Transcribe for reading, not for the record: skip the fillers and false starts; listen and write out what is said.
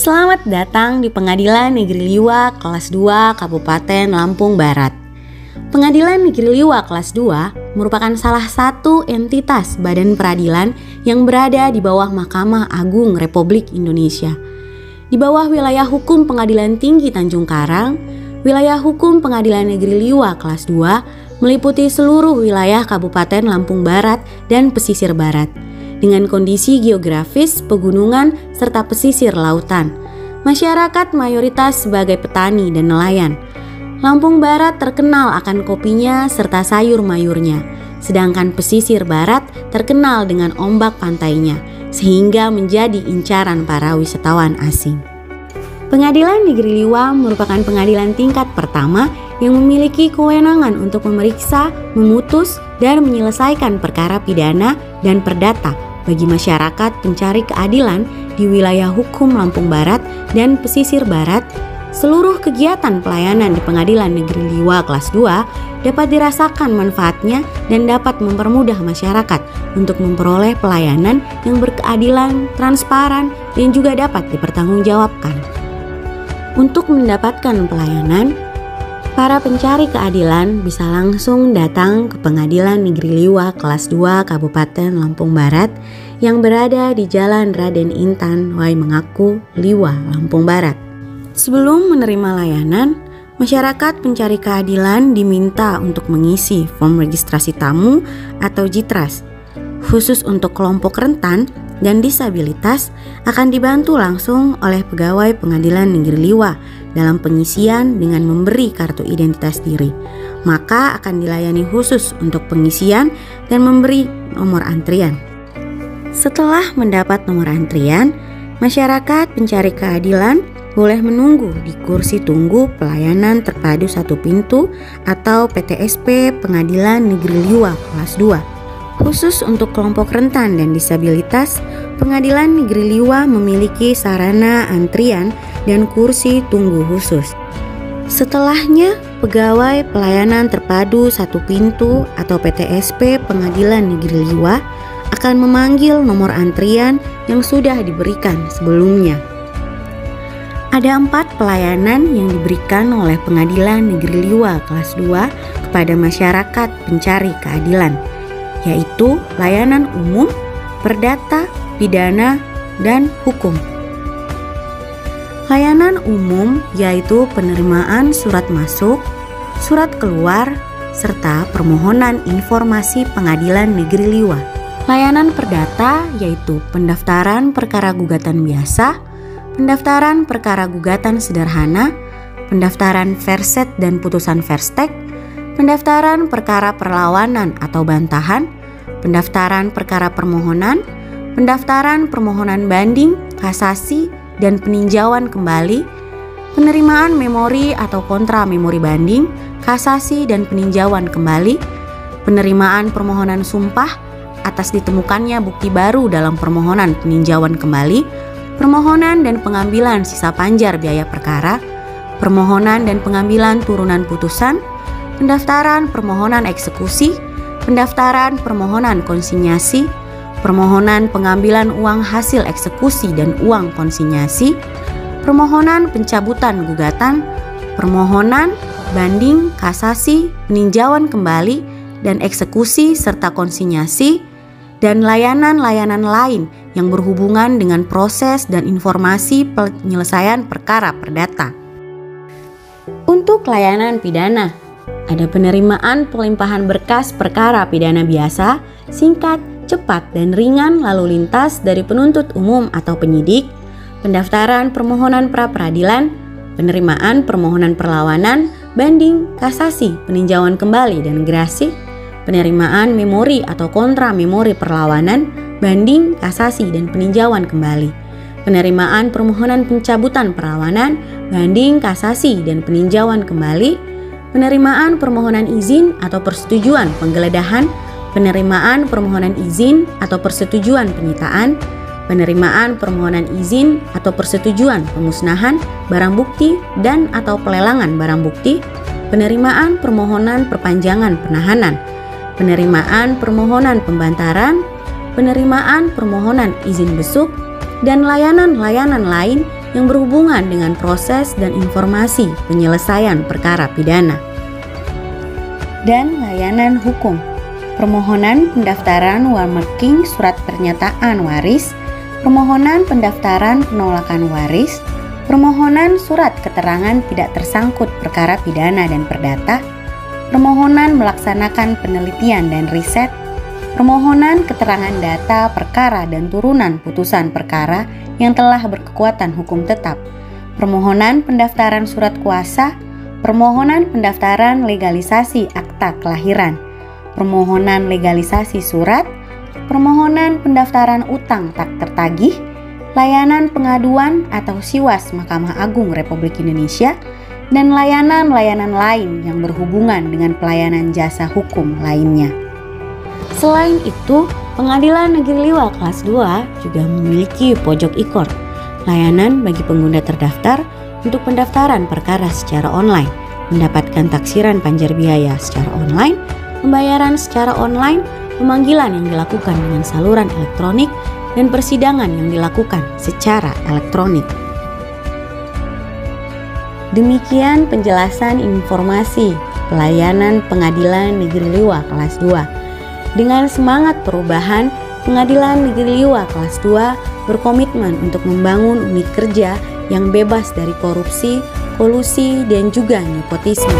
Selamat datang di Pengadilan Negeri Liwa Kelas 2 Kabupaten Lampung Barat. Pengadilan Negeri Liwa Kelas 2 merupakan salah satu entitas badan peradilan yang berada di bawah Mahkamah Agung Republik Indonesia. Di bawah wilayah hukum Pengadilan Tinggi Tanjung Karang, wilayah hukum Pengadilan Negeri Liwa Kelas 2 meliputi seluruh wilayah Kabupaten Lampung Barat dan pesisir barat, dengan kondisi geografis, pegunungan, serta pesisir lautan. Masyarakat mayoritas sebagai petani dan nelayan. Lampung Barat terkenal akan kopinya serta sayur mayurnya, sedangkan pesisir barat terkenal dengan ombak pantainya, sehingga menjadi incaran para wisatawan asing. Pengadilan Negeri Liwa merupakan pengadilan tingkat pertama yang memiliki kewenangan untuk memeriksa, memutus, dan menyelesaikan perkara pidana dan perdata bagi masyarakat pencari keadilan di wilayah hukum Lampung Barat dan pesisir barat. Seluruh kegiatan pelayanan di Pengadilan Negeri Liwa Kelas 2 dapat dirasakan manfaatnya dan dapat mempermudah masyarakat untuk memperoleh pelayanan yang berkeadilan, transparan, dan juga dapat dipertanggungjawabkan. Untuk mendapatkan pelayanan, para pencari keadilan bisa langsung datang ke Pengadilan Negeri Liwa Kelas 2 Kabupaten Lampung Barat yang berada di Jalan Raden Intan Waimengaku, Liwa, Lampung Barat. Sebelum menerima layanan, masyarakat pencari keadilan diminta untuk mengisi form registrasi tamu atau JITRAS. Khusus untuk kelompok rentan dan disabilitas akan dibantu langsung oleh pegawai Pengadilan Negeri Liwa dalam pengisian dengan memberi kartu identitas diri. Maka akan dilayani khusus untuk pengisian dan memberi nomor antrian. Setelah mendapat nomor antrian, masyarakat pencari keadilan boleh menunggu di kursi tunggu pelayanan terpadu satu pintu atau PTSP Pengadilan Negeri Liwa Kelas 2. Khusus untuk kelompok rentan dan disabilitas, Pengadilan Negeri Liwa memiliki sarana antrian dan kursi tunggu khusus. Setelahnya, pegawai pelayanan terpadu satu pintu atau PTSP Pengadilan Negeri Liwa akan memanggil nomor antrian yang sudah diberikan sebelumnya. Ada 4 pelayanan yang diberikan oleh Pengadilan Negeri Liwa Kelas 2 kepada masyarakat pencari keadilan, yaitu layanan umum, perdata, pidana, dan hukum. Layanan umum yaitu penerimaan surat masuk, surat keluar, serta permohonan informasi Pengadilan Negeri Liwa. Layanan perdata yaitu pendaftaran perkara gugatan biasa, pendaftaran perkara gugatan sederhana, pendaftaran verset dan putusan verstek, pendaftaran perkara perlawanan atau bantahan, pendaftaran perkara permohonan, pendaftaran permohonan banding, kasasi, dan peninjauan kembali, penerimaan memori atau kontra memori banding, kasasi dan peninjauan kembali, penerimaan permohonan sumpah atas ditemukannya bukti baru dalam permohonan peninjauan kembali, permohonan dan pengambilan sisa panjar biaya perkara, permohonan dan pengambilan turunan putusan, pendaftaran permohonan eksekusi, pendaftaran permohonan konsinyasi, permohonan pengambilan uang hasil eksekusi dan uang konsinyasi, permohonan pencabutan gugatan, permohonan, banding, kasasi, peninjauan kembali, dan eksekusi serta konsinyasi, dan layanan-layanan lain yang berhubungan dengan proses dan informasi penyelesaian perkara perdata. Untuk layanan pidana, ada penerimaan pelimpahan berkas perkara pidana biasa, singkat, cepat, dan ringan lalu lintas dari penuntut umum atau penyidik, pendaftaran permohonan pra-peradilan, penerimaan permohonan perlawanan, banding, kasasi, peninjauan kembali, dan gerasi, penerimaan memori atau kontra memori perlawanan, banding, kasasi, dan peninjauan kembali, penerimaan permohonan pencabutan perlawanan, banding, kasasi, dan peninjauan kembali, penerimaan permohonan izin atau persetujuan penggeledahan, penerimaan permohonan izin atau persetujuan penyitaan, penerimaan permohonan izin atau persetujuan pemusnahan barang bukti dan atau pelelangan barang bukti, penerimaan permohonan perpanjangan penahanan, penerimaan permohonan pembantaran, penerimaan permohonan izin besuk, dan layanan-layanan lain yang berhubungan dengan proses dan informasi penyelesaian perkara pidana. Dan layanan hukum, permohonan pendaftaran warmarking surat pernyataan waris, permohonan pendaftaran penolakan waris, permohonan surat keterangan tidak tersangkut perkara pidana dan perdata, permohonan melaksanakan penelitian dan riset, permohonan keterangan data perkara dan turunan putusan perkara yang telah berkekuatan hukum tetap, permohonan pendaftaran surat kuasa, permohonan pendaftaran legalisasi akta kelahiran, permohonan legalisasi surat, permohonan pendaftaran utang tak tertagih, layanan pengaduan atau SIWAS Mahkamah Agung Republik Indonesia, dan layanan-layanan lain yang berhubungan dengan pelayanan jasa hukum lainnya. Selain itu, Pengadilan Negeri Liwa kelas 2 juga memiliki pojok e-court, layanan bagi pengguna terdaftar untuk pendaftaran perkara secara online, mendapatkan taksiran panjar biaya secara online, pembayaran secara online, pemanggilan yang dilakukan dengan saluran elektronik, dan persidangan yang dilakukan secara elektronik. Demikian penjelasan informasi pelayanan Pengadilan Negeri Liwa kelas 2. Dengan semangat perubahan, Pengadilan Negeri Liwa kelas 2 berkomitmen untuk membangun unit kerja yang bebas dari korupsi, kolusi, dan juga nepotisme.